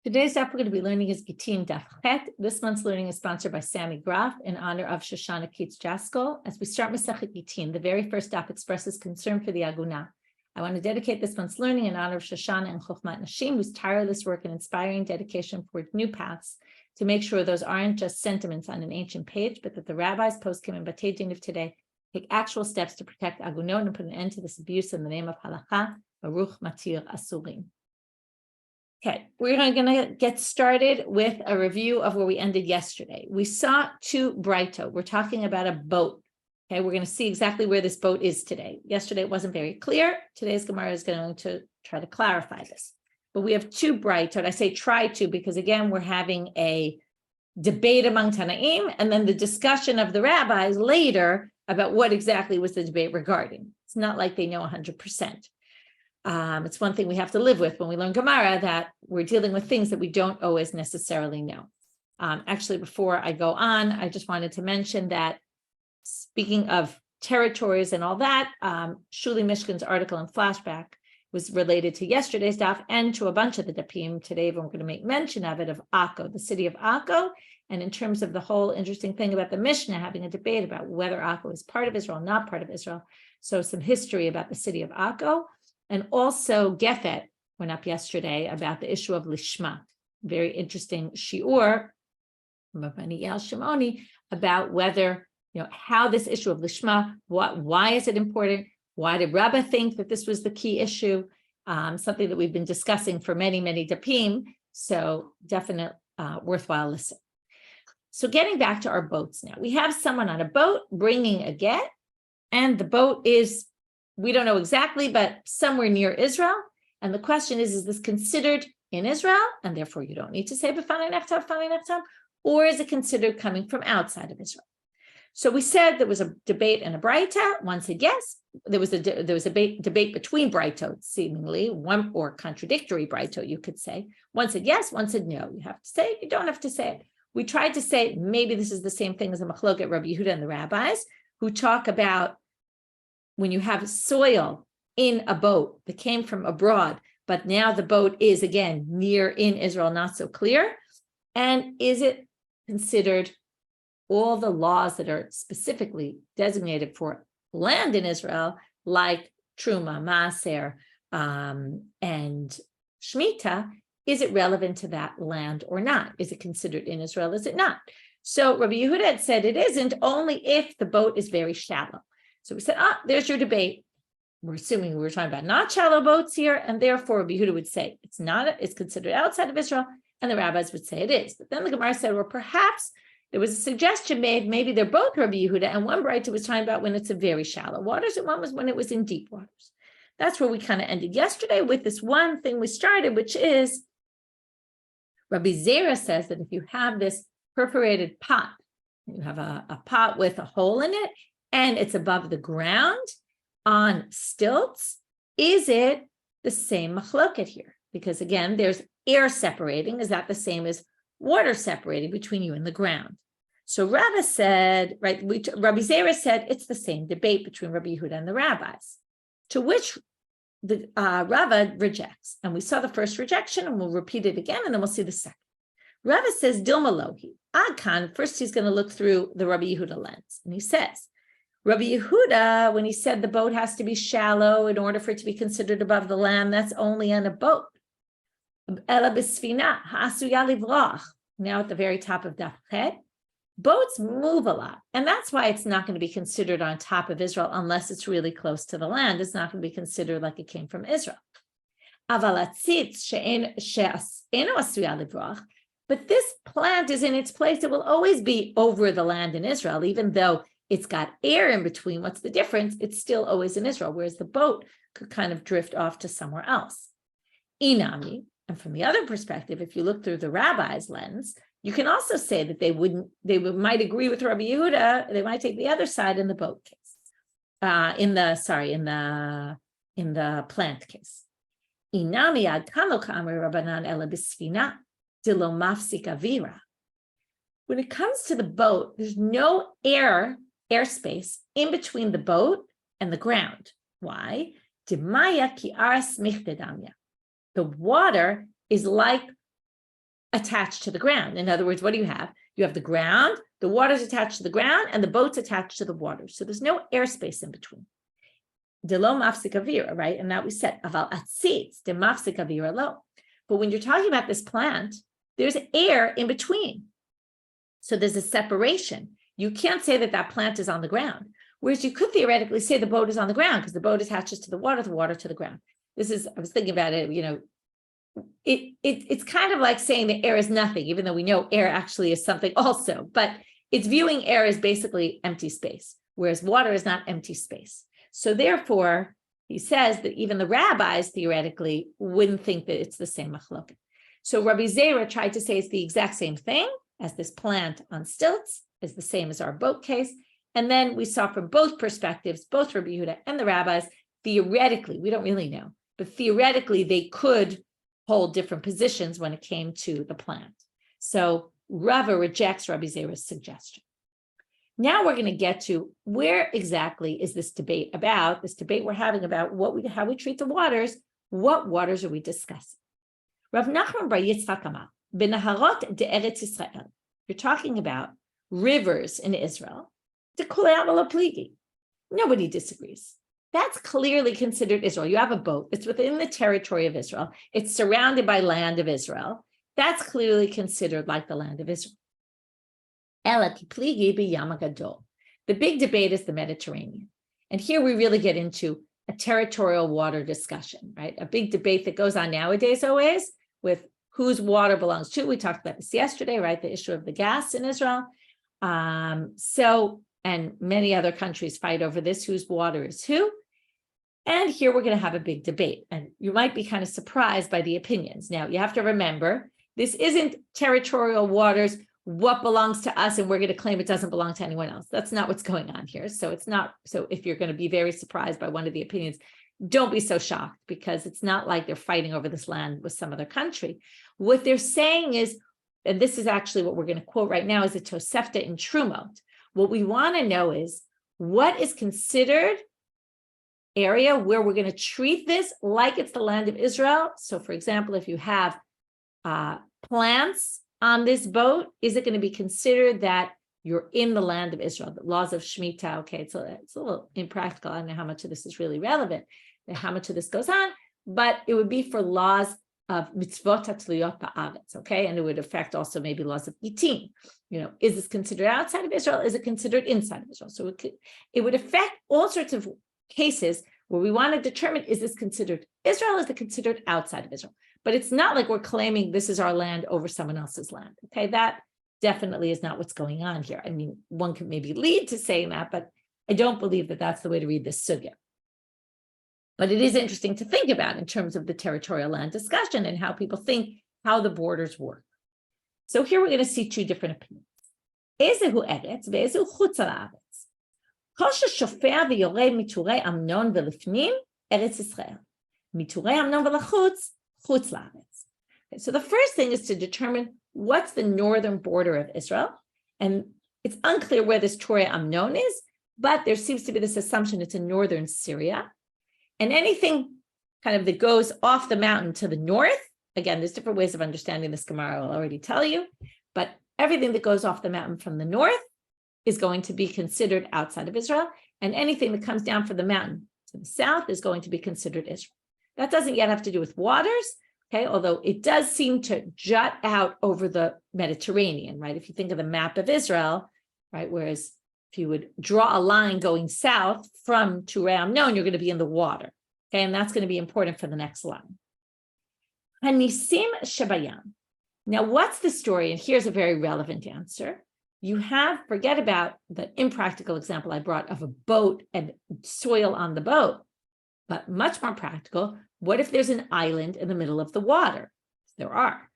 Today's daf we're going to be learning is Gittin daf chet. This month's learning is sponsored by Sammy Graf in honor of Shoshana Keats Jaskol. As we start Masechet Gittin, the very first daf expresses concern for the Aguna. I want to dedicate this month's learning in honor of Shoshana and Chochmat Nashim, whose tireless work and inspiring dedication toward new paths to make sure those aren't just sentiments on an ancient page, but that the rabbis, poskim, and Batei Din of today take actual steps to protect Agunot and put an end to this abuse in the name of Halakha, Baruch Matir Asurim. Okay, we're going to get started with a review of where we ended yesterday. We saw two brighto. We're talking about a boat. Okay, we're going to see exactly where this boat is today. Yesterday it wasn't very clear. Today's Gemara is going to try to clarify this. But we have two brighto. I say try to because, again, we're having a debate among Tanaim and then the discussion of the rabbis later about what exactly was the debate regarding. It's not like they know 100%. It's one thing we have to live with when we learn Gemara, that we're dealing with things that we don't always necessarily know. Actually, before I go on, I just wanted to mention that speaking of territories and all that, Shuli Mishkin's article in Flashback was related to yesterday's daf and to a bunch of the dapim today, but we're going to make mention of it, of Akko, the city of Akko. And in terms of the whole interesting thing about the Mishnah having a debate about whether Akko is part of Israel, not part of Israel. So some history about the city of Akko. And also Gefet went up yesterday about the issue of Lishma. Very interesting shiur from Rabbanit Shimoni about whether, how this issue of Lishma, why is it important? Why did Rabbah think that this was the key issue? Something that we've been discussing for many, many dapim. So definite worthwhile listen. So getting back to our boats now. We have someone on a boat bringing a get, and the boat is, we don't know exactly, but somewhere near Israel. And the question is this considered in Israel? And therefore you don't need to say B'fanei nechtav, or is it considered coming from outside of Israel? So we said there was a debate and a braita. One said yes. There was a debate between braitot, seemingly, one or contradictory braitot, you could say. One said yes, one said no. You have to say it, you don't have to say it. We tried to say maybe this is the same thing as a machlok at Rabbi Yehuda and the rabbis, who talk about when you have soil in a boat that came from abroad, but now the boat is, again, near in Israel, not so clear. And is it considered all the laws that are specifically designated for land in Israel, like Truma, Maaser, and Shmita, is it relevant to that land or not? Is it considered in Israel? Is it not? So Rabbi Yehuda had said it isn't, only if the boat is very shallow. So we said, there's your debate. We're assuming we were talking about not shallow boats here, and therefore Rabbi Yehuda would say it's considered outside of Israel, and the rabbis would say it is. But then the Gemara said, well, perhaps there was a suggestion made, maybe they're both Rabbi Yehuda, and one braita was talking about when it's a very shallow waters, and one was when it was in deep waters. That's where we kind of ended yesterday with this one thing we started, which is Rabbi Zera says that if you have this perforated pot, you have a pot with a hole in it, and it's above the ground on stilts, is it the same machloket here? Because again, there's air separating. Is that the same as water separating between you and the ground? So Rava said, Rabbi Zera said, it's the same debate between Rabbi Yehuda and the rabbis, to which the Rava rejects. And we saw the first rejection, and we'll repeat it again, and then we'll see the second. Rava says, Dilma Lohi, Adkan, first he's going to look through the Rabbi Yehuda lens, and he says, Rabbi Yehuda, when he said the boat has to be shallow in order for it to be considered above the land, that's only on a boat. Ela b'sfina ha'asuya livrach. Now at the very top of Daf Chet, boats move a lot, and that's why it's not going to be considered on top of Israel unless it's really close to the land. It's not going to be considered like it came from Israel. Aval hatzitz she'eno asuya livrach. But this plant is in its place. It will always be over the land in Israel, even though it's got air in between. What's the difference? It's still always in Israel, whereas the boat could kind of drift off to somewhere else. Inami, and from the other perspective, if you look through the rabbi's lens, you can also say that they might agree with Rabbi Yehuda. They might take the other side in the boat case, in the plant case. Inami ad kano k'amri Rabbanan ela b'sfina dilo mafsik avira. When it comes to the boat, there's no airspace in between the boat and the ground. Why? The water is like attached to the ground. In other words, what do you have? You have the ground, the water's attached to the ground, and the boat's attached to the water. So there's no airspace in between. De lo mafsik avira, right? And that we said, aval atzitz, de mafsik avira lo. But when you're talking about this plant, there's air in between. So there's a separation. You can't say that that plant is on the ground. Whereas you could theoretically say the boat is on the ground because the boat attaches to the water to the ground. I was thinking about it, it's kind of like saying the air is nothing, even though we know air actually is something also, but it's viewing air as basically empty space, whereas water is not empty space. So therefore, he says that even the rabbis theoretically wouldn't think that it's the same machloket. So Rabbi Zera tried to say it's the exact same thing as this plant on stilts, is the same as our boat case. And then we saw from both perspectives, both Rabbi Yehuda and the rabbis, theoretically, we don't really know, but theoretically they could hold different positions when it came to the plant. So Rava rejects Rabbi Zera's suggestion. Now we're going to get to where exactly is this debate about, this debate we're having about how we treat the waters. What waters are we discussing? Rav Nachman bar Yitzchak Amar, Benaharot de Eretz Yisrael. You're talking about rivers in Israel. Nobody disagrees. That's clearly considered Israel. You have a boat. It's within the territory of Israel. It's surrounded by land of Israel. That's clearly considered like the land of Israel. The big debate is the Mediterranean. And here we really get into a territorial water discussion, right? A big debate that goes on nowadays always with whose water belongs to. We talked about this yesterday, right? The issue of the gas in Israel. And many other countries fight over this, whose water is who. And here we're going to have a big debate. And you might be kind of surprised by the opinions. Now, you have to remember, this isn't territorial waters, what belongs to us, and we're going to claim it doesn't belong to anyone else. That's not what's going on here. So it's not, so if you're going to be very surprised by one of the opinions, don't be so shocked, because it's not like they're fighting over this land with some other country. What they're saying is, and this is actually what we're going to quote right now, is a Tosefta in Trumot. What we want to know is what is considered area where we're going to treat this like it's the land of Israel. So for example, if you have plants on this boat, is it going to be considered that you're in the land of Israel? The laws of shmita, okay, it's a little impractical. I don't know how much of this is really relevant and how much of this goes on, but it would be for laws of mitzvot hatliyot ba'aretz, okay? And it would affect also maybe laws of Gittin. Is this considered outside of Israel? Is it considered inside of Israel? So it would affect all sorts of cases where we want to determine, is this considered Israel? Is it considered outside of Israel? But it's not like we're claiming this is our land over someone else's land, okay? That definitely is not what's going on here. I mean, one could maybe lead to saying that, but I don't believe that that's the way to read this sugya. But it is interesting to think about in terms of the territorial land discussion and how people think how the borders work. So here we're going to see two different opinions. Ezehu eretz ve'ezehu chutz ha'aretz. Kol sheshofea v'yoreh miturei Amnon v'lifnim eretz Yisrael. Miturei Amnon v'lachutz chutz la'aretz. So the first thing is to determine what's the northern border of Israel. And it's unclear where this Torah Amnon is, but there seems to be this assumption it's in northern Syria. And anything kind of that goes off the mountain to the north, again, there's different ways of understanding this Gemara, I'll already tell you, but everything that goes off the mountain from the north is going to be considered outside of Israel, and anything that comes down from the mountain to the south is going to be considered Israel. That doesn't yet have to do with waters, okay, although it does seem to jut out over the Mediterranean, right? If you think of the map of Israel, right, whereas if you would draw a line going south from Turei Amnon, you're going to be in the water. Okay, and that's going to be important for the next line. Hanisim Shabayam. Now, what's the story? And here's a very relevant answer. You have, forget about the impractical example I brought of a boat and soil on the boat, but much more practical. What if there's an island in the middle of the water? There are.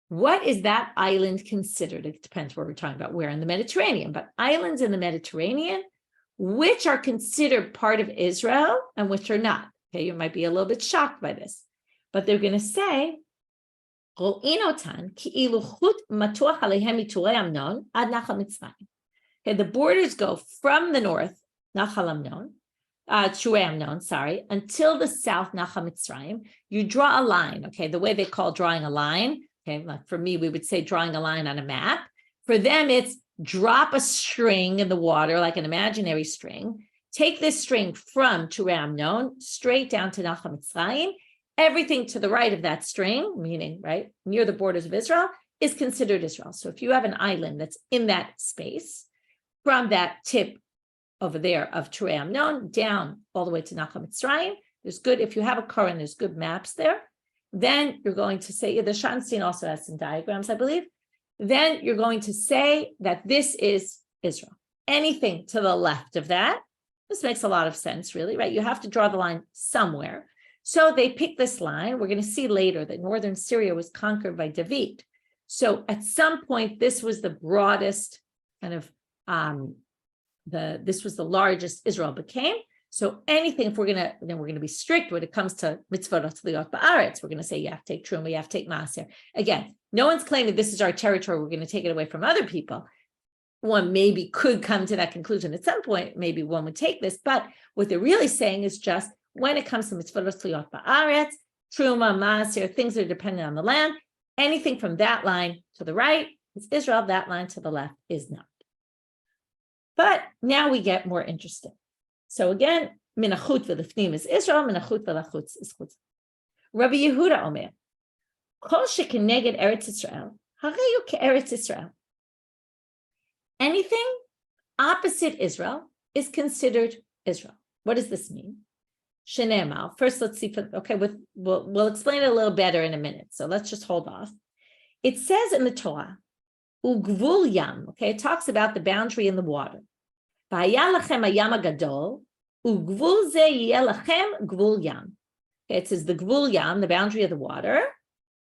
What is that island considered? It depends where we're talking about, where in the Mediterranean, but islands in the Mediterranean, which are considered part of Israel and which are not. Okay, you might be a little bit shocked by this, but they're going to say, okay, the borders go from the north, Turei Amnon, until the south, Nachal Mitzrayim. You draw a line, okay, the way they call drawing a line. Okay, like for me, we would say drawing a line on a map. For them, it's drop a string in the water, like an imaginary string. Take this string from Amnon straight down to Nachal Mitzrayim. Everything to the right of that string, meaning right near the borders of Israel, is considered Israel. So if you have an island that's in that space, from that tip over there of Amnon down all the way to Nachal Mitzrayim, there's good, if you have a current, there's good maps there. Then you're going to say, the Schanstein also has some diagrams, I believe. Then you're going to say that this is Israel. Anything to the left of that, this makes a lot of sense, really, right? You have to draw the line somewhere. So they picked this line. We're going to see later that northern Syria was conquered by David. So at some point, this was the broadest kind of, this was the largest Israel became. So anything, if we're going to be strict when it comes to mitzvot liot ba'aretz, we're going to say you have to take truma, you have to take maaser. Again, no one's claiming this is our territory, we're going to take it away from other people. One maybe could come to that conclusion at some point, maybe one would take this, but what they're really saying is just when it comes to mitzvot liot ba'aretz, truma, maaser, things that are dependent on the land, anything from that line to the right is Israel, that line to the left is not. But now we get more interesting. So again, minachut v'lifnim is Israel, minachut v'lachutz is chutz. Rabbi Yehuda Omer, kol shekeneged Eretz Yisrael, hareyu ke'Eretz Yisrael. Anything opposite Israel is considered Israel. What does this mean? Shenemar. First, let's see. We'll explain it a little better in a minute. So let's just hold off. It says in the Torah, ugvul yam. Okay, it talks about the boundary in the water. Okay, it says the gvul yam, the boundary of the water.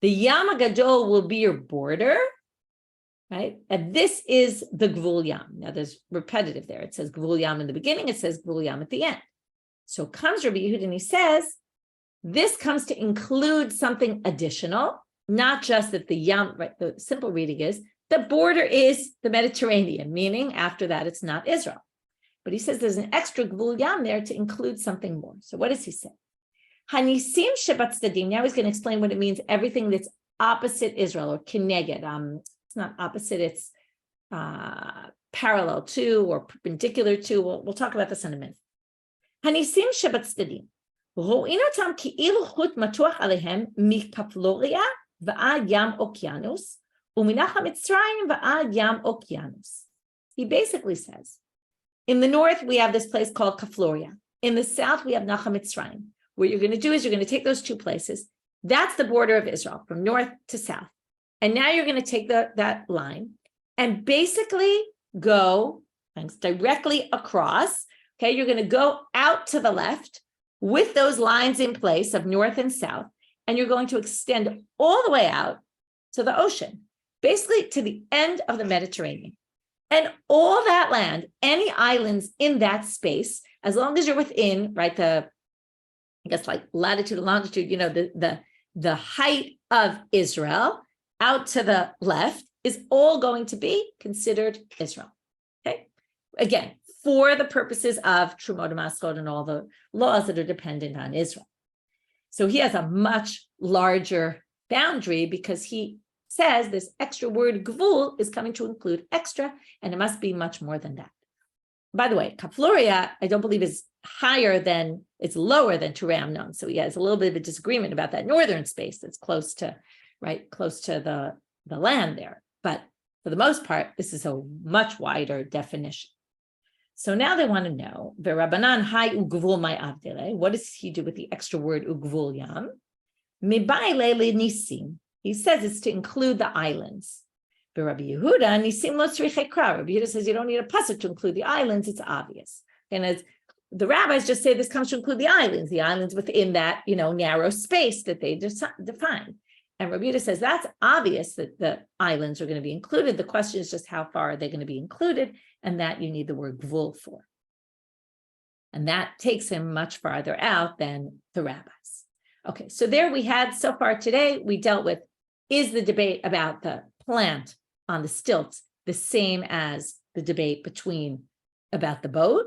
The yam gadol will be your border, right? And this is the gvul yam. Now there's repetitive there. It says gvul yam in the beginning. It says gvul yam at the end. So comes Rabbi Yehuda and he says, this comes to include something additional, not just that the yam, right? The simple reading is, the border is the Mediterranean, meaning after that, it's not Israel. But he says there's an extra gvul yam there to include something more. So what does he say? Hanisim shebat tzadim. Now he's going to explain what it means, everything that's opposite Israel or kineged. It's not opposite, it's parallel to or perpendicular to. We'll talk about this in a minute. Hanisim shebat tzadim. Ro'in otam ki'ilu chut matuach alehem mikafloria va'ad yam okeanus. He basically says, in the north, we have this place called Kafloria. In the south, we have Nachal Mitzrayim. What you're going to do is you're going to take those two places. That's the border of Israel, from north to south. And now you're going to take that line and basically go directly across. Okay, you're going to go out to the left with those lines in place of north and south, and you're going to extend all the way out to the ocean, basically to the end of the Mediterranean. And all that land, any islands in that space, as long as you're within, right, like latitude and longitude, the height of Israel out to the left is all going to be considered Israel. Okay, again, for the purposes of Trumot Maskot and all the laws that are dependent on Israel. So he has a much larger boundary because he says this extra word gvul is coming to include extra, and it must be much more than that. By the way, Kafloria, I don't believe it's lower than Amnon. So he has a little bit of a disagreement about that northern space that's close to the land there. But for the most part, this is a much wider definition. So now they want to know, Rabbanan hai ugvul my avdele. What does he do with the extra word ugvul yam? Mibaile le nisim. He says it's to include the islands. But Rabbi Yehuda, nisim lo tzrichei kra. Rabbi Yehuda says you don't need a pasuk to include the islands. It's obvious. And as the rabbis just say, this comes to include the islands within that narrow space that they define. And Rabbi Yehuda says that's obvious that the islands are going to be included. The question is just how far are they going to be included, and that you need the word gvul for. And that takes him much farther out than the rabbis. Okay, so there we had so far today, we dealt with, is the debate about the plant on the stilts the same as the debate about the boat?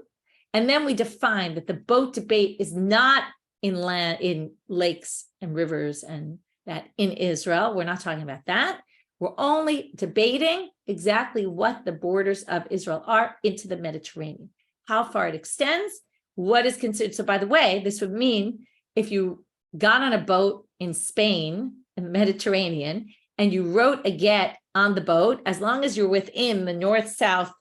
And then we defined that the boat debate is not in lakes and rivers and that in Israel, we're not talking about that. We're only debating exactly what the borders of Israel are into the Mediterranean, how far it extends, what is considered. So by the way, this would mean if you got on a boat in Spain, in the Mediterranean, and you wrote a get on the boat, as long as you're within the north-south,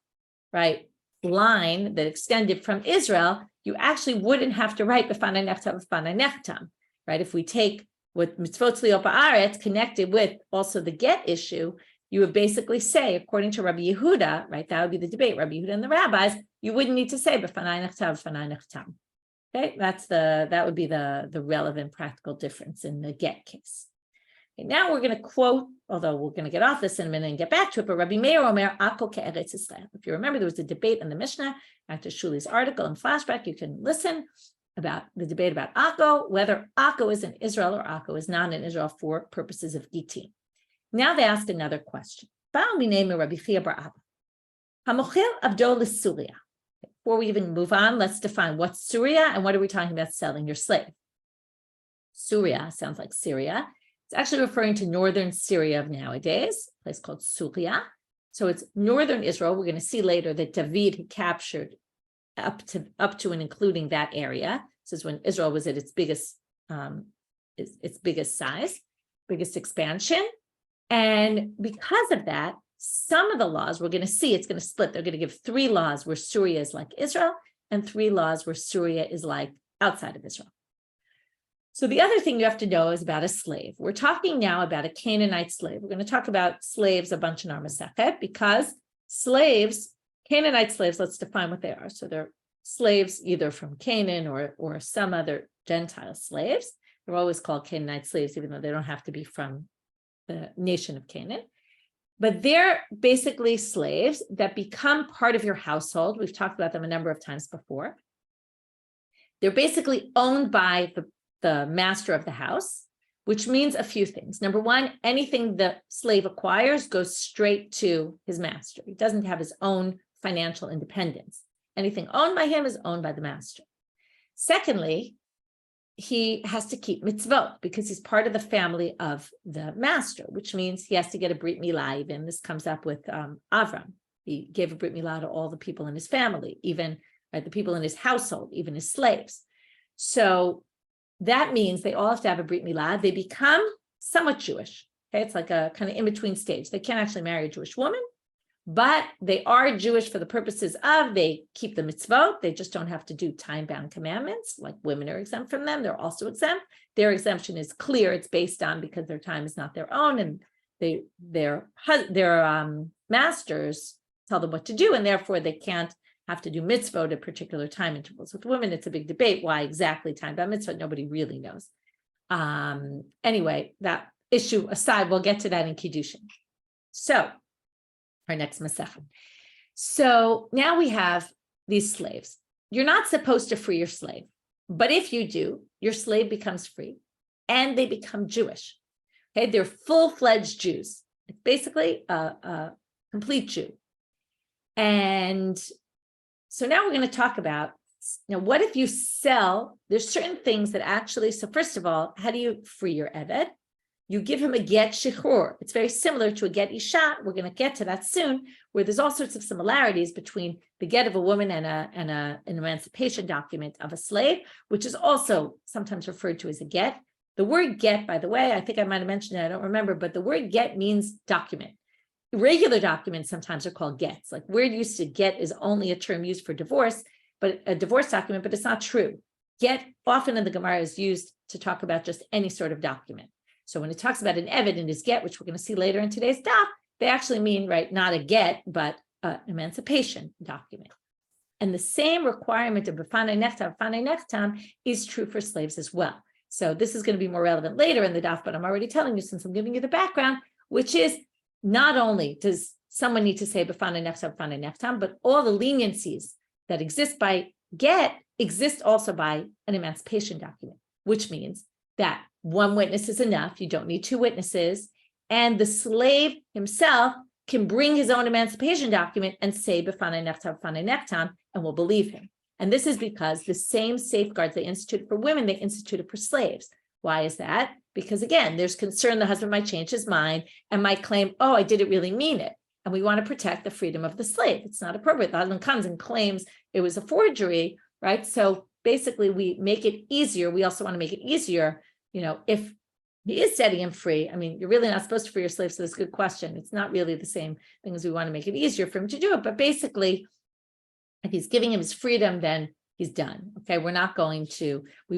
right, line that extended from Israel, you actually wouldn't have to write b'fanai nechtam, b'fanai nechtam, right? If we take what mitzvot liot ba'aretz connected with also the get issue, you would basically say, according to Rabbi Yehuda, right, that would be the debate, Rabbi Yehuda and the rabbis, you wouldn't need to say b'fanai nechtam, b'fanai nechtam. Okay, that would be the relevant practical difference in the get case. Okay, now we're going to quote, although we're going to get off this in a minute and get back to it, but Rabbi Meir Omer, Ako ke'eretz Yisrael. If you remember, there was a debate in the Mishnah after Shuli's article and flashback. You can listen about the debate about Akko, whether Akko is in Israel or Akko is not in Israel for purposes of Gittin. Now they ask another question. Before we even move on, let's define what's Suria and what are we talking about selling your slave. Suria sounds like Syria. It's actually referring to northern Syria of nowadays, a place called Suria. So it's northern Israel. We're going to see later that David had captured up to and including that area. This is when Israel was at its biggest size, biggest expansion. And because of that, some of the laws we're going to see, it's going to split. They're going to give 3 laws where Suria is like Israel and 3 laws where Suria is like outside of Israel. So the other thing you have to know is about a slave. We're talking now about a Canaanite slave. We're going to talk about slaves a bunch in our Masechet because slaves, Canaanite slaves, let's define what they are. So they're slaves either from Canaan or some other Gentile slaves. They're always called Canaanite slaves, even though they don't have to be from the nation of Canaan. But they're basically slaves that become part of your household. We've talked about them a number of times before. They're basically owned by the master of the house, which means a few things. Number one, anything the slave acquires goes straight to his master. He doesn't have his own financial independence. Anything owned by him is owned by the master. Secondly, he has to keep mitzvot because he's part of the family of the master, which means he has to get a brit milah. Even this comes up with Avram. He gave a brit milah to all the people in his family, even the people in his household, even his slaves. So that means they all have to have a brit milah. They become somewhat Jewish. Okay, it's like a kind of in-between stage. They can't actually marry a Jewish woman, but they are Jewish for the purposes of they keep the mitzvot. They just don't have to do time-bound commandments, like women are exempt from them. They're also exempt. Their exemption is clear. It's based on because their time is not their own, and their masters tell them what to do, and therefore they can't have to do mitzvot at particular time intervals. With women, it's a big debate why exactly time-bound mitzvah. Nobody really knows. Anyway, that issue aside, we'll get to that in Kiddushin. So, our next Masechet. So now we have these slaves. You're not supposed to free your slave, but if you do, your slave becomes free and they become Jewish. Okay, they're full-fledged Jews. It's basically a complete Jew. And so now we're going to talk about, what if you sell, there's certain things that actually, so first of all, how do you free your Eved? You give him a get shiur. It's very similar to a get isha. We're going to get to that soon, where there's all sorts of similarities between the get of a woman and an emancipation document of a slave, which is also sometimes referred to as a get. The word get, by the way, I think I might have mentioned it, I don't remember, but the word get means document. Regular documents sometimes are called gets. Like we're used to get is only a term used for divorce, but a divorce document, but it's not true. Get often in the Gemara is used to talk about just any sort of document. So when it talks about an eved in his get, which we're going to see later in today's daf, they actually mean, right, not a get, but an emancipation document. And the same requirement of b'fanai nechtam is true for slaves as well. So this is going to be more relevant later in the daf, but I'm already telling you since I'm giving you the background, which is not only does someone need to say b'fanai nechtam, but all the leniencies that exist by get exist also by an emancipation document, which means that one witness is enough. You don't need 2 witnesses. And the slave himself can bring his own emancipation document and say b'fanai nechtam, and we'll believe him. And this is because the same safeguards they instituted for women, they instituted for slaves. Why is that? Because again, there's concern the husband might change his mind and might claim, oh, I didn't really mean it. And we want to protect the freedom of the slave. It's not appropriate. The husband comes and claims it was a forgery, right? So basically we make it easier. We also want to make it easier, if he is setting him free. I mean, you're really not supposed to free your slave, so that's a good question. It's not really the same thing as we want to make it easier for him to do it. But basically, if he's giving him his freedom, then he's done. Okay, we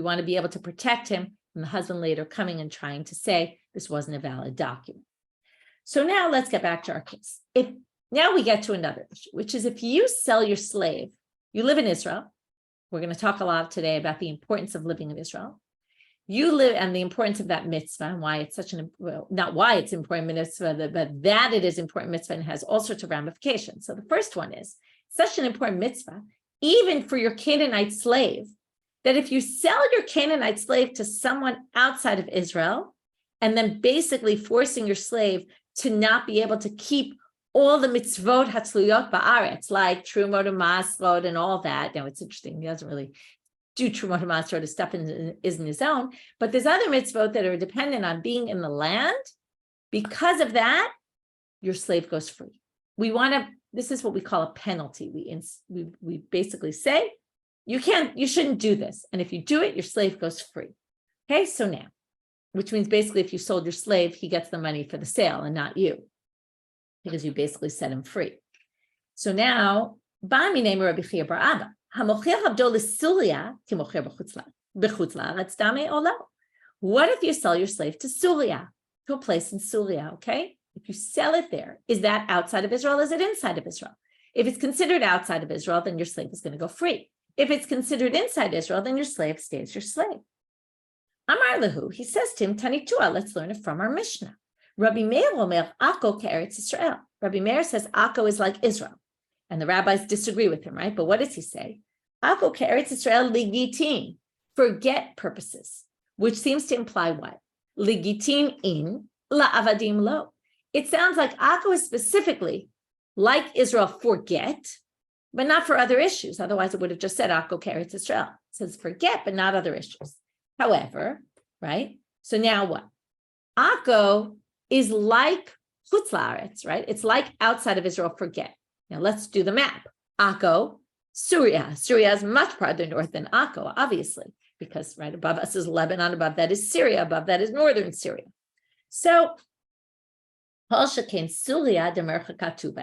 want to be able to protect him from the husband later coming and trying to say this wasn't a valid document. So now let's get back to our case. Now we get to another issue, which is if you sell your slave, you live in Israel. We're going to talk a lot today about the importance of living in Israel. You live and the importance of that mitzvah and why it's not why it's important mitzvah, but that it is important mitzvah and has all sorts of ramifications. So the first one is such an important mitzvah, even for your Canaanite slave, that if you sell your Canaanite slave to someone outside of Israel, and then basically forcing your slave to not be able to keep all the mitzvot hatzluyot ba'aretz, like trumot and masrot and all that. Now it's interesting, he doesn't really do trumot and masrot, his stuff isn't his own, but there's other mitzvot that are dependent on being in the land. Because of that, your slave goes free. This is what we call a penalty. We basically say, you shouldn't do this. And if you do it, your slave goes free. Okay, so now, which means basically if you sold your slave, he gets the money for the sale and not you, because you basically set him free. So now, Bami name Rabbi Chiur bar Abba, hamocher abdo l'Suria kimocher b'chutz la'aretz damei ola. What if you sell your slave to Suria, to a place in Syria, okay? If you sell it there, is that outside of Israel? Is it inside of Israel? If it's considered outside of Israel, then your slave is going to go free. If it's considered inside Israel, then your slave stays your slave. Amar lehu, he says to him, Tanitua, let's learn it from our Mishnah. Rabbi Meir omer, Akko ke'eretz Israel. Rabbi Meir says Akko is like Israel. And the rabbis disagree with him, right? But what does he say? Akko ke'eretz Israel ligitin, for get purposes, which seems to imply what? Ligitin in, la'avadim lo. It sounds like Akko is specifically like Israel for get, but not for other issues. Otherwise, it would have just said Akko ke'eretz Israel. It says for get, but not other issues. However, right? So now what? Akko is like chutz la'aretz, right? It's like outside of Israel for get. Now let's do the map. Akko, Suria. Suria is much farther north than Akko, obviously, because right above us is Lebanon, above that is Syria, above that is northern Syria. So Suria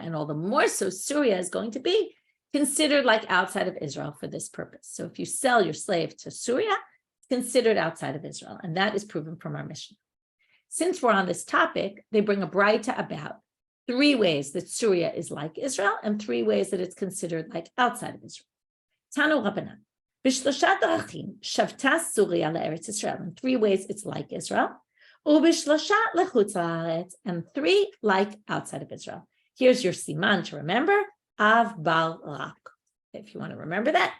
and all the more so Suria is going to be considered like outside of Israel for this purpose. So if you sell your slave to Suria, it's considered outside of Israel, and that is proven from our Mishnah. Since we're on this topic, they bring a braita about 3 ways that Suria is like Israel and 3 ways that it's considered like outside of Israel. Tanu Rabbanit, b'shlosha darachim shavta Suria le'eretz Israel. In 3 ways it's like Israel. Ubishlosha lechutz la'aretz, and 3 like outside of Israel. Here's your siman to remember. Av bal rak. If you want to remember that.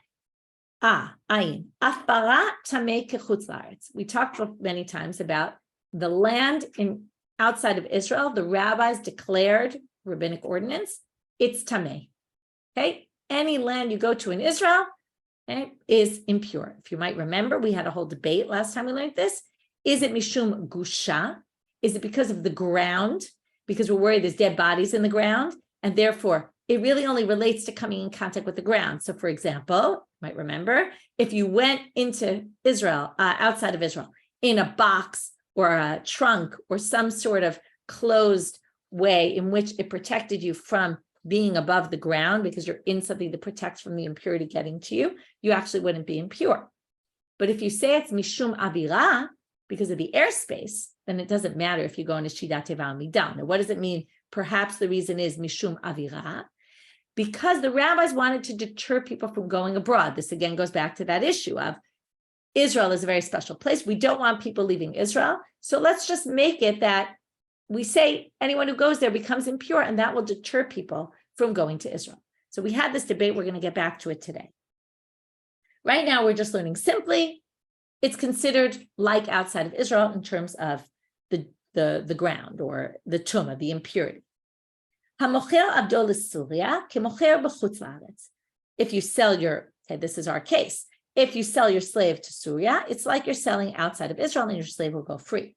Ayin. Afbara tamei kechutz la'aretz. We talked many times about the land outside of Israel. The rabbis declared rabbinic ordinance. It's tamei. Okay. Any land you go to in Israel is impure. If you might remember, we had a whole debate last time we learned this. Is it mishum gusha? Is it because of the ground? Because we're worried there's dead bodies in the ground, and therefore it really only relates to coming in contact with the ground. So, for example, you might remember if you went into Israel, outside of Israel, in a box or a trunk or some sort of closed way in which it protected you from being above the ground because you're in something that protects from the impurity getting to you, you actually wouldn't be impure. But if you say it's mishum avira, because of the airspace, then it doesn't matter if you go into Shidat Teva Midah. Now, what does it mean? Perhaps the reason is Mishum Avira, because the rabbis wanted to deter people from going abroad. This again goes back to that issue of Israel is a very special place. We don't want people leaving Israel. So let's just make it that we say anyone who goes there becomes impure, and that will deter people from going to Israel. So we had this debate. We're going to get back to it today. Right now, we're just learning simply. It's considered like outside of Israel in terms of the ground or the tumah, the impurity. If you sell this is our case. if you sell your slave to Suria, it's like you're selling outside of Israel and your slave will go free.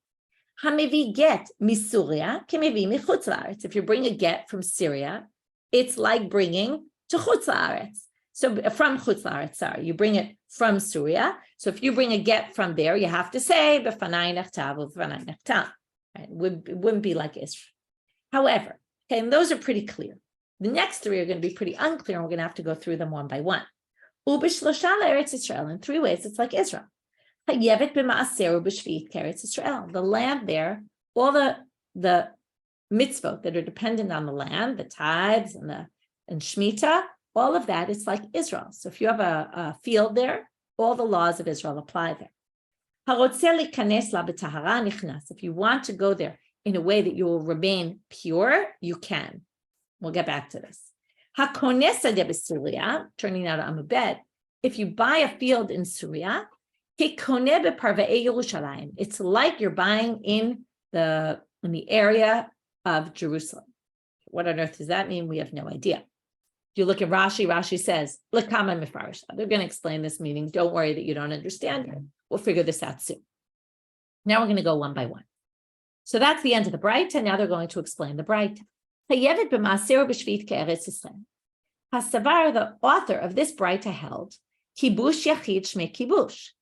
Hamevi get misuria, kemevi michutz laaretz. If you bring a get from Syria, it's like bringing to chutz laaretz. So from chutz laaretz, sorry, you bring it from Suria. So if you bring a get from there, you have to say b'fanai nechtav u'b'fanai nechtav. It wouldn't be like Israel. However, okay, and those are pretty clear. The next three are going to be pretty unclear, and we're going to have to go through them one by one. Ub'shlosha le'eretz Yisrael, in three ways, it's like Israel. Hayevet b'ma'aser u'b'shvit k'eretz Yisrael. The land there, all the mitzvot that are dependent on the land, the tithes and shmita, all of that is like Israel. So if you have a field there, all the laws of Israel apply there. If you want to go there in a way that you will remain pure, you can. We'll get back to this. Turning now to Amabed, if you buy a field in Syria, it's like you're buying in the area of Jerusalem. What on earth does that mean? We have no idea. If you look at Rashi says, they're going to explain this meaning. Don't worry that you don't understand it. We'll figure this out soon. Now we're going to go one by one. So that's the end of the Braita. Now they're going to explain the Braita. Hasavar, the author of this Braita, held, kibush yachid shmei kibush.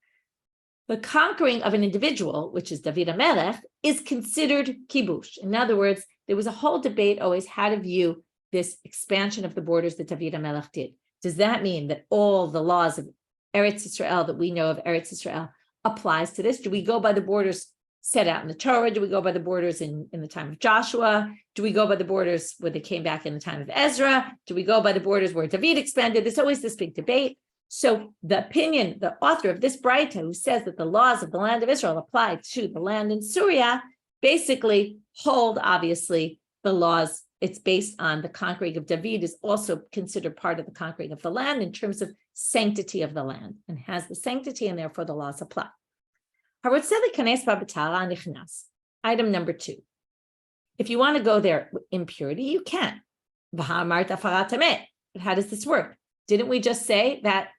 The conquering of an individual, which is David HaMelech, is considered kibush. In other words, there was a whole debate always how to view this expansion of the borders that David HaMelech did. Does that mean that all the laws of Eretz Yisrael that we know of Eretz Yisrael applies to this? Do we go by the borders set out in the Torah? Do we go by the borders in the time of Joshua? Do we go by the borders where they came back in the time of Ezra? Do we go by the borders where David expanded? There's always this big debate. So the opinion, the author of this Braita, who says that the laws of the land of Israel apply to the land in Syria, basically hold, obviously, the laws. It's based on the conquering of David is also considered part of the conquering of the land in terms of sanctity of the land and has the sanctity, and therefore the laws apply. Item number 2. If you want to go there with impurity, you can. But how does this work? Didn't we just say that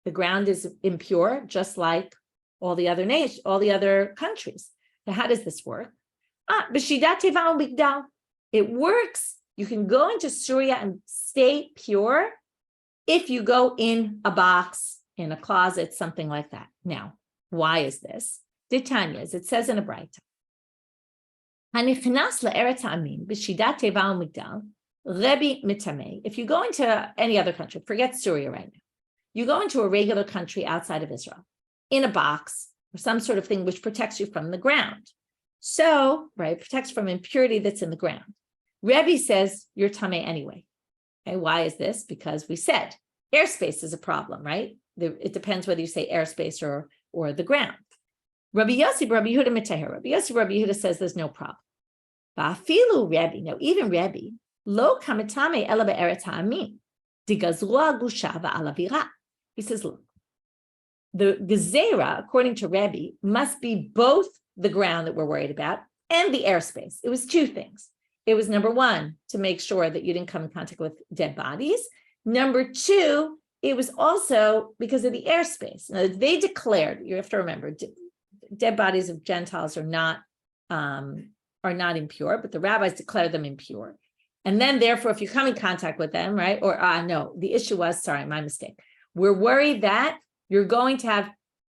the ground is impure, just like all the other nations, all the other countries? Now, how does this work? It works. You can go into Suria and stay pure if you go in a box, in a closet, something like that. Now, why is this? Ditanya, as it says in a Braita. If you go into any other country, forget Syria right now, you go into a regular country outside of Israel, in a box, or some sort of thing which protects you from the ground. So, right, protects from impurity that's in the ground. Rebbe says you're tameh anyway. Okay, why is this? Because we said airspace is a problem, right? It depends whether you say airspace or the ground. Rabbi Yossi, Rabbi Yehuda Metaher. Rabbi Yossi, Rabbi Yehuda says there's no problem. Ba'afilu Rebbe, no, even Rebbe, lo kametame ela be'eretz ha'amin, digazua gusha va'alavira. He says, look, the gezerah, according to Rebbe, must be both the ground that we're worried about and the airspace. It was two things. It was, number one, to make sure that you didn't come in contact with dead bodies. Number two, it was also because of the airspace. Now, they declared, you have to remember, dead bodies of Gentiles are not impure, but the rabbis declared them impure. And then, therefore, if you come in contact with them, right, or no, the issue was, sorry, my mistake. We're worried that you're going to have,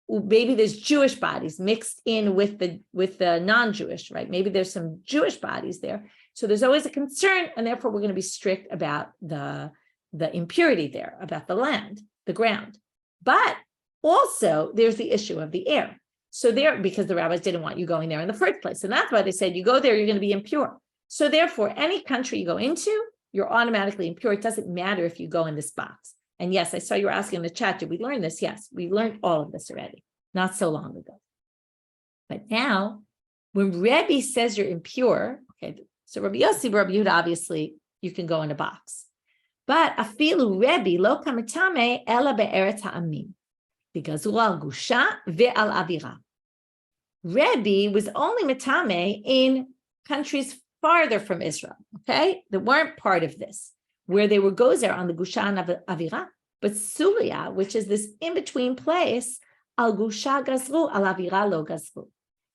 maybe there's Jewish bodies mixed in with the non-Jewish, right? Maybe there's some Jewish bodies there. So there's always a concern, and therefore we're going to be strict about the impurity there, about the land, the ground. But also there's the issue of the air. So there, because the rabbis didn't want you going there in the first place. And that's why they said, you go there, you're going to be impure. So therefore, any country you go into, you're automatically impure. It doesn't matter if you go in this box. And yes, I saw you were asking in the chat, did we learn this? Yes, we learned all of this already, not so long ago. But now, when Rebbe says you're impure, okay, so Rabbi Yossi, Rabbi Yehuda, obviously, you can go in a box. But afilu Rebbe lo kametame ela be'eretz ha'amin, because al gusha ve'al avira. Rebbe was only metame in countries farther from Israel, okay, that weren't part of this, where they were gozer on the gusha and avira. But Suria, which is this in-between place, al gusha gazru, al avira lo gazru.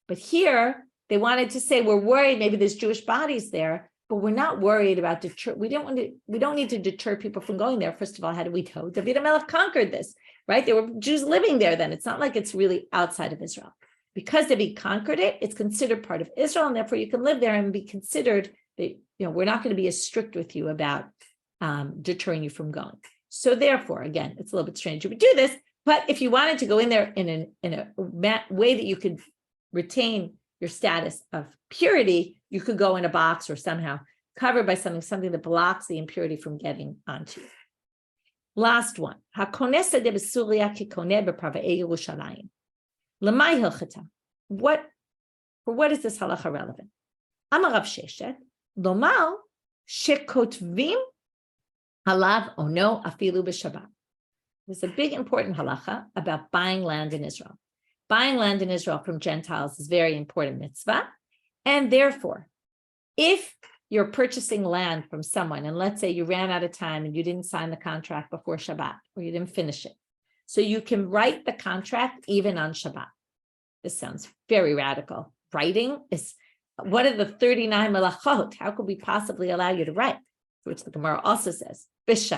But here, they wanted to say, we're worried, maybe there's Jewish bodies there, but we're not worried about deter. We don't need to deter people from going there. First of all, how do we know? David HaMelech conquered this, right? There were Jews living there then. It's not like it's really outside of Israel. Because David conquered it, it's considered part of Israel, and therefore you can live there and be considered that, we're not going to be as strict with you about deterring you from going. So therefore, again, it's a little bit strange you would do this, but if you wanted to go in there in a way that you could retain your status of purity, you could go in a box or somehow covered by something that blocks the impurity from getting onto you. Last one. What is this halacha relevant? Amar Rav Sheshet, lomar shekotvim halav ono afilu b'Shabbat. There's a big important halacha about buying land in Israel. Buying land in Israel from Gentiles is very important mitzvah. And therefore, if you're purchasing land from someone, and let's say you ran out of time and you didn't sign the contract before Shabbat, or you didn't finish it, so you can write the contract even on Shabbat. This sounds very radical. Writing is one of the 39 melachot. How could we possibly allow you to write? Which the Gemara also says, what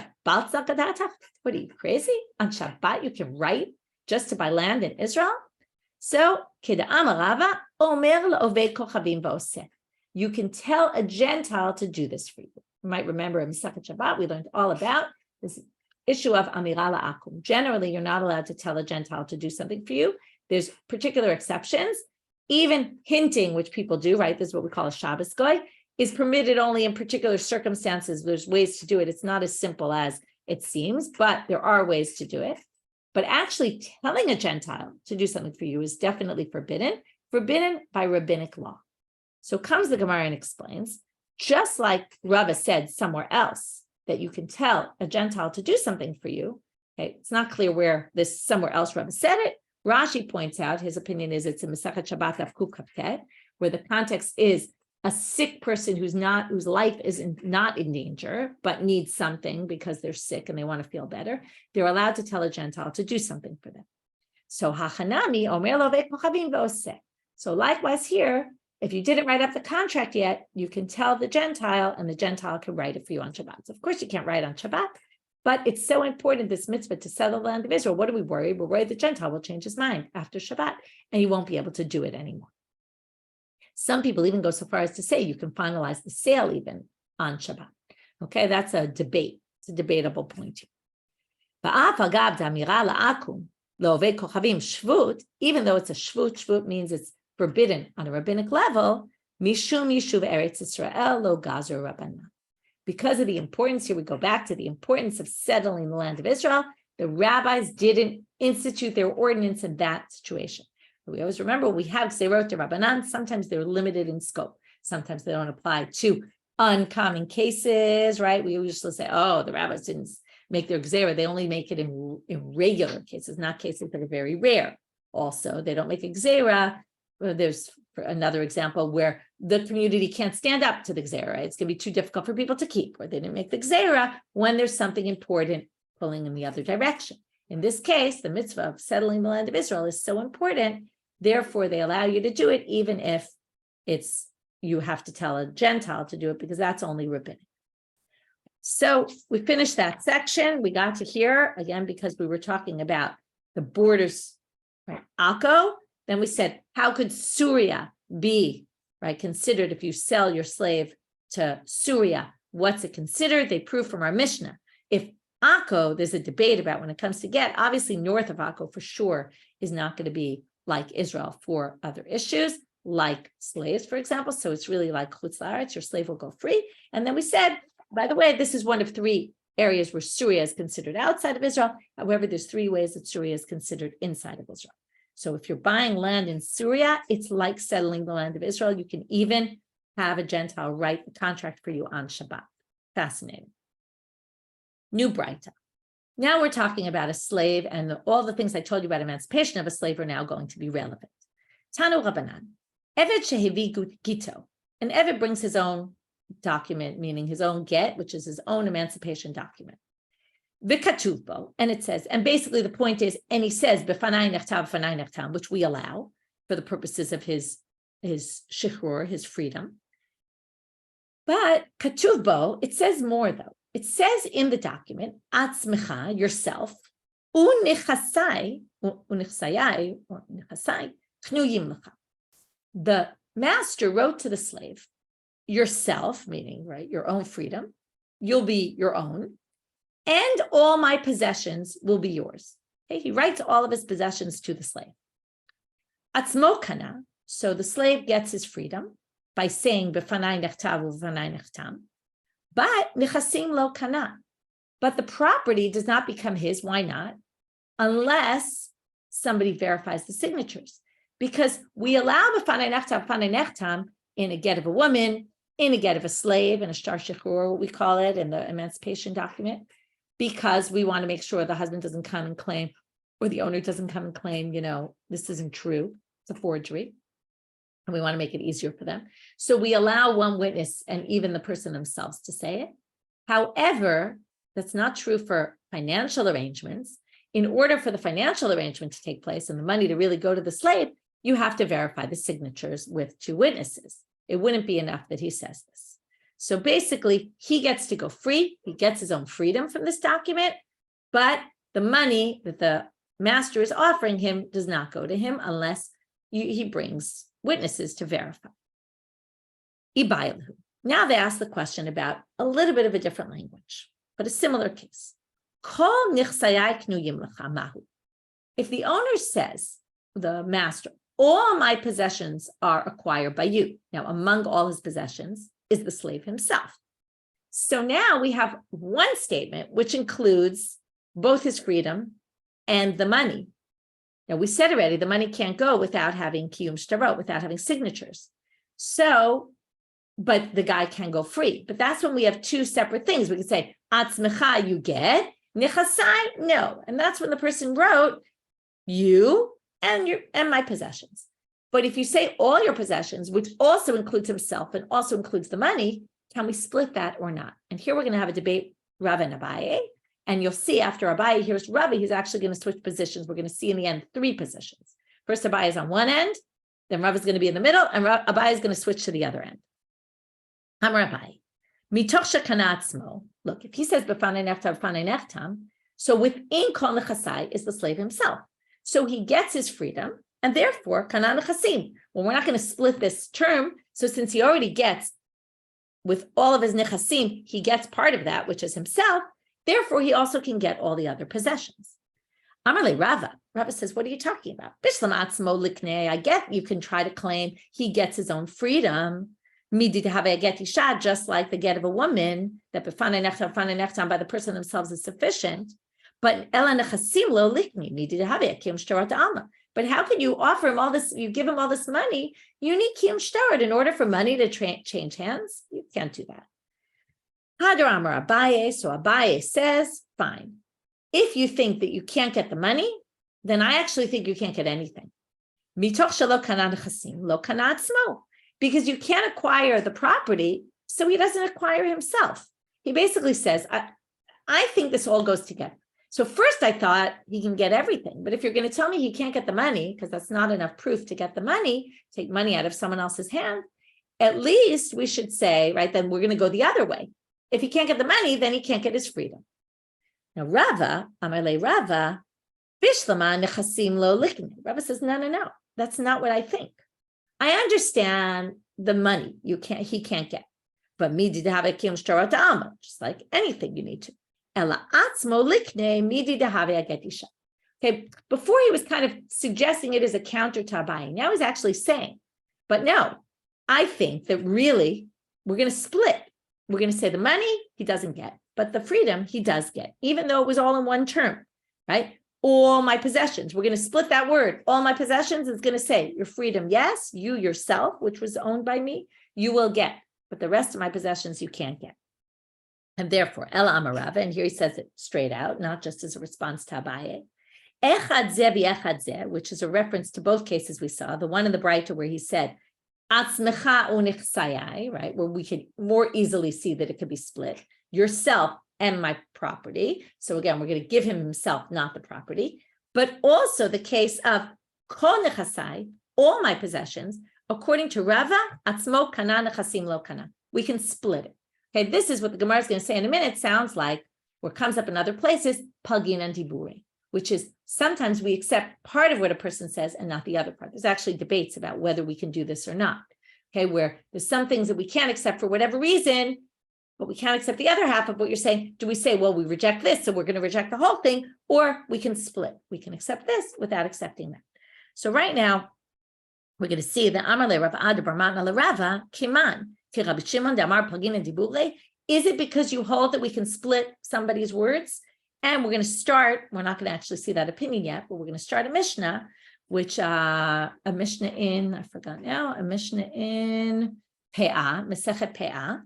are you, crazy? On Shabbat, you can write just to buy land in Israel? So, you can tell a Gentile to do this for you. You might remember in Masechet Shabbat, we learned all about this issue of amira la'akum. Generally, you're not allowed to tell a Gentile to do something for you. There's particular exceptions. Even hinting, which people do, right? This is what we call a Shabbos goy, is permitted only in particular circumstances. There's ways to do it. It's not as simple as it seems, but there are ways to do it. But actually telling a Gentile to do something for you is definitely forbidden by rabbinic law. So comes the Gemara and explains, just like Rava said somewhere else, that you can tell a Gentile to do something for you. Okay, it's not clear where this somewhere else Rava said it. Rashi points out, his opinion is it's in Masechet Shabbat Daf Kuf Kaf, where the context is a sick person whose life is not in danger, but needs something because they're sick and they want to feel better. They're allowed to tell a Gentile to do something for them. So hachanami omer lo ve'kochavim ve'oseh. So likewise here, if you didn't write up the contract yet, you can tell the Gentile, and the Gentile can write it for you on Shabbat. So of course, you can't write on Shabbat, but it's so important, this mitzvah, to settle the land of Israel. What are we worried? We're worried the Gentile will change his mind after Shabbat, and he won't be able to do it anymore. Some people even go so far as to say you can finalize the sale even on Shabbat. Okay, that's a debate. It's a debatable point here. Even though it's a shvut means it's forbidden on a rabbinic level, mishum yishuv eretz Yisrael lo gazer Rabbanit. Because of the importance, here we go back to the importance of settling the land of Israel, the rabbis didn't institute their ordinance in that situation. We always remember we have, because they wrote the Rabbanan, sometimes they're limited in scope. Sometimes they don't apply to uncommon cases, right? We usually say, oh, the rabbis didn't make their gzera. They only make it in regular cases, not cases that are very rare. Also, they don't make a gzera. There's another example where the community can't stand up to the gzera. Right? It's going to be too difficult for people to keep, or they didn't make the gzera when there's something important pulling in the other direction. In this case, the mitzvah of settling the land of Israel is so important. Therefore, they allow you to do it, even if you have to tell a Gentile to do it, because that's only rabbinic. So we finished that section. We got to here, again, because we were talking about the borders, right? Akko. Then we said, how could Suria be, right, considered if you sell your slave to Suria? What's it considered? They prove from our Mishnah. If Akko, there's a debate about when it comes to get, obviously north of Akko for sure is not going to be like Israel for other issues, like slaves, for example. So it's really like chutz la'aretz, your slave will go free. And then we said, by the way, this is one of three areas where Suria is considered outside of Israel. However, there's three ways that Suria is considered inside of Israel. So if you're buying land in Syria, it's like settling the land of Israel. You can even have a Gentile write the contract for you on Shabbat. Fascinating. New Braita. Now we're talking about a slave, and all the things I told you about emancipation of a slave are now going to be relevant. Tanu Rabbanan. Eved shehevi gito. An Eved brings his own document, meaning his own get, which is his own emancipation document. V'katuvbo, and it says, and basically the point is, and he says, b'fanai nechtam, which we allow for the purposes of his shiur, his freedom. But katuvbo, it says more though. It says in the document, atzmecha, yourself, unichasai, knuyim lecha. The master wrote to the slave, yourself, meaning, right, your own freedom, you'll be your own, and all my possessions will be yours. Okay? He writes all of his possessions to the slave. Atzmo kana, so the slave gets his freedom by saying b'fanai nechtav u'b'fanai nechtam, but nechasim lo kana. But the property does not become his. Why not? Unless somebody verifies the signatures. Because we allow b'fanai nechtav, b'fanai nechtam in a get of a woman, in a get of a slave, in a shtar shiur, what we call it, in the emancipation document, because we want to make sure the husband doesn't come and claim, or the owner doesn't come and claim, this isn't true, it's a forgery. And we want to make it easier for them. So we allow one witness and even the person themselves to say it. However, that's not true for financial arrangements. In order for the financial arrangement to take place and the money to really go to the slave, you have to verify the signatures with two witnesses. It wouldn't be enough that he says this. So basically, he gets to go free. He gets his own freedom from this document, but the money that the master is offering him does not go to him unless he brings witnesses to verify. Now they ask the question about a little bit of a different language, but a similar case. If the owner says, the master, all my possessions are acquired by you. Now, among all his possessions is the slave himself. So now we have one statement which includes both his freedom and the money. Now, we said already the money can't go without having kiyum shtarot, without having signatures. So, but the guy can go free. But that's when we have two separate things. We can say, atzmecha, you get, nichasai, no. And that's when the person wrote, you and my possessions. But if you say all your possessions, which also includes himself and also includes the money, can we split that or not? And here we're going to have a debate, Rava and Abaye. And you'll see after Abaye here's Rava, he's actually going to switch positions. We're going to see in the end 3 positions. First, Abaye is on one end, then Rava is going to be in the middle, and Abaye is going to switch to the other end. Amar Abaye, mitoch shekanatzmo. Look, if he says b'fanei nechtam, b'fanei nechtam, so within kol nechasai is the slave himself. So he gets his freedom, and therefore kanan nechasim. Well, we're not going to split this term. So since he already gets, with all of his nechasim, he gets part of that, which is himself. Therefore, he also can get all the other possessions. Amarle Rava. Rava says, what are you talking about? Bishlam atzmo liknei. I get you can try to claim he gets his own freedom. Midi to have a get isha, just like the get of a woman, that b'fanei nechtam by the person themselves is sufficient. But ela nechasim lo likni, midi to have a kiyum shtarat alma. But how can you offer him all this? You give him all this money. You need kiyum shtarat in order for money to change hands. You can't do that. Hadran Amar Abaye. So Abaye says, fine. If you think that you can't get the money, then I actually think you can't get anything. Mitoch shelo kana nechasim lo kana atzmo. Because you can't acquire the property, so he doesn't acquire himself. He basically says, I think this all goes together. So first I thought he can get everything, but if you're going to tell me he can't get the money, because that's not enough proof to get the money, take money out of someone else's hand, at least we should say, right, then we're going to go the other way. If he can't get the money, then he can't get his freedom. Now Rava, Amalei Rava, Bishlama nechasim lo likni. Rava says, no, that's not what I think. I understand the money he can't get, but midi to have a kiyum shtarat alma, just like anything you need to. Ela atzmo likne midi to have a get isha. Okay, before he was kind of suggesting it as a counter to Abaye. Now he's actually saying, but no, I think that really we're going to split. We're going to say the money he doesn't get, but the freedom he does get, even though it was all in one term, right? All my possessions. We're going to split that word. All my possessions is going to say your freedom. Yes, you yourself, which was owned by me, you will get, but the rest of my possessions you can't get. And therefore, Ela Amar Rava, and here he says it straight out, not just as a response to Abaye. Echad zeh v'echad zeh, which is a reference to both cases we saw. The one in the Breita where he said atzmecha unichsayai, right, where we could more easily see that it could be split. Yourself and my property. So again, we're going to give him himself, not the property. But also the case of kol nechasai, all my possessions, according to Rava, atzmo kana nechasim lo kana. We can split it. Okay, this is what the Gemara is going to say in a minute. Sounds like, or comes up in other places, pagin and dibure, which is sometimes we accept part of what a person says and not the other part. There's actually debates about whether we can do this or not. Okay, where there's some things that we can't accept for whatever reason, but we can't accept the other half of what you're saying. Do we say, well, we reject this, so we're going to reject the whole thing, or we can split. We can accept this without accepting that. So right now, we're going to see the Amar le Rav Ada bar Matna le Rava Kiman ki Rabbi Shimon de Amar Pagin and Dibure. Is it because you hold that we can split somebody's words? And we're going to start. We're not going to actually see that opinion yet, but we're going to start a Mishnah, which a Mishnah in a Mishnah in Pe'ah, Mesechet Pe'ah,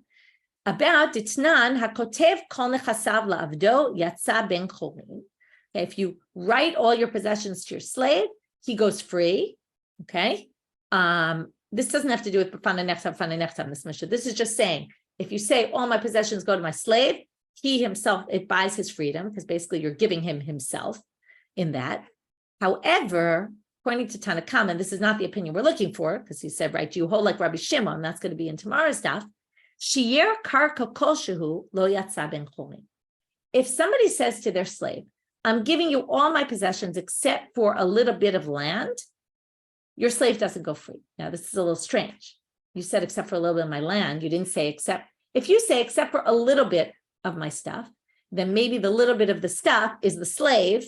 about Ditnan hakotev kol nechasav la'avdo yatsa ben chorin. If you write all your possessions to your slave, he goes free. Okay. This doesn't have to do with b'fanei nechtav, this Mishnah. This is just saying, if you say all my possessions go to my slave, he himself, it buys his freedom, because basically you're giving him himself in that. However, according to Tanakam, and this is not the opinion we're looking for, because he said, right, you hold like Rabbi Shimon, that's going to be in tomorrow's daf. Shiur karka kol shehu lo yatsa ben chorin. If somebody says to their slave, I'm giving you all my possessions except for a little bit of land, your slave doesn't go free. Now, this is a little strange. You said except for a little bit of my land. You didn't say except. If you say except for a little bit of my stuff, then maybe the little bit of the stuff is the slave,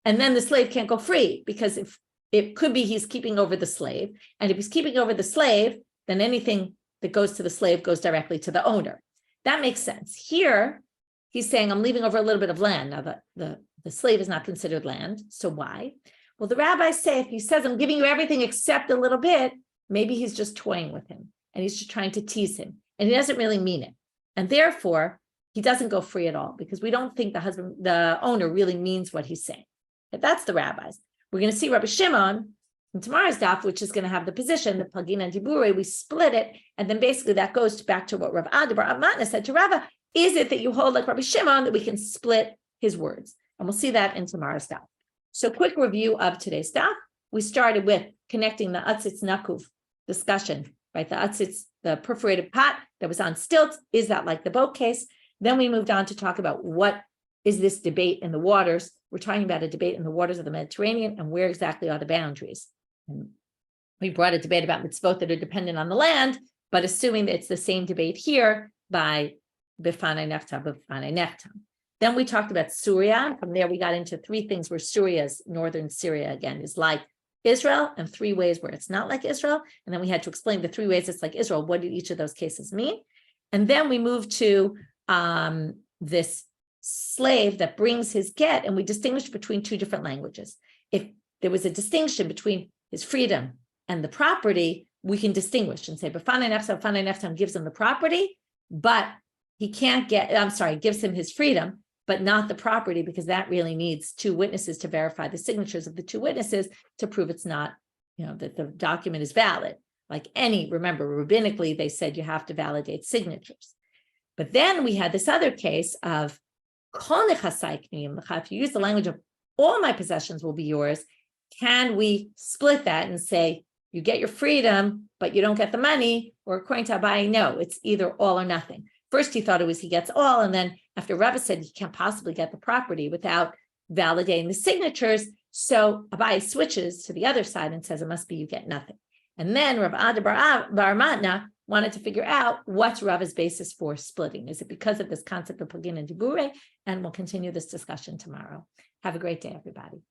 and then the slave can't go free, because if it could be he's keeping over the slave, and if he's keeping over the slave, then anything that goes to the slave goes directly to the owner. That makes sense. Here, he's saying, I'm leaving over a little bit of land. Now, the slave is not considered land, so why? Well, the rabbis say if he says, I'm giving you everything except a little bit, maybe he's just toying with him, and he's just trying to tease him, and he doesn't really mean it. And therefore, he doesn't go free at all, because we don't think the owner really means what he's saying. But that's the rabbis. We're going to see Rabbi Shimon in tomorrow's daf, which is going to have the position, the Pagin and Dibure, we split it, and then basically that goes back to what Rav Ada bar Matna said to Rava. Is it that you hold like Rabbi Shimon that we can split his words? And we'll see that in tomorrow's daf. So quick review of today's daf. We started with connecting the Atzitz Nakuv discussion, right? The Atzitz, the perforated pot that was on stilts, is that like the boat case? Then we moved on to talk about what is this debate in the waters. We're talking about a debate in the waters of the Mediterranean, and where exactly are the boundaries? And we brought a debate about mitzvot that are dependent on the land, but assuming that it's the same debate here by b'fanei nechtam. Then we talked about Suria. From there, we got into three things where Suria's northern Syria, again, is like Israel, and three ways where it's not like Israel. And then we had to explain the three ways it's like Israel. What do each of those cases mean? And then we moved to this slave that brings his get, and we distinguished between two different languages. If there was a distinction between his freedom and the property, we can distinguish and say, b'fanei nechtam gives him the property, but he can't gives him his freedom, but not the property, because that really needs two witnesses to verify the signatures of the two witnesses to prove it's not, that the document is valid. Like remember, rabbinically, they said you have to validate signatures. But then we had this other case of kol nechasai k'niyim l'cha. If you use the language of all my possessions will be yours, can we split that and say you get your freedom, but you don't get the money? Or according to Abaye, no, it's either all or nothing. First, he thought it was he gets all, and then after Rava said he can't possibly get the property without validating the signatures, so Abaye switches to the other side and says it must be you get nothing. And then Rav Ada bar Matna wanted to figure out what's Rava's basis for splitting. Is it because of this concept of Pagin and Dibure? And we'll continue this discussion tomorrow. Have a great day, everybody.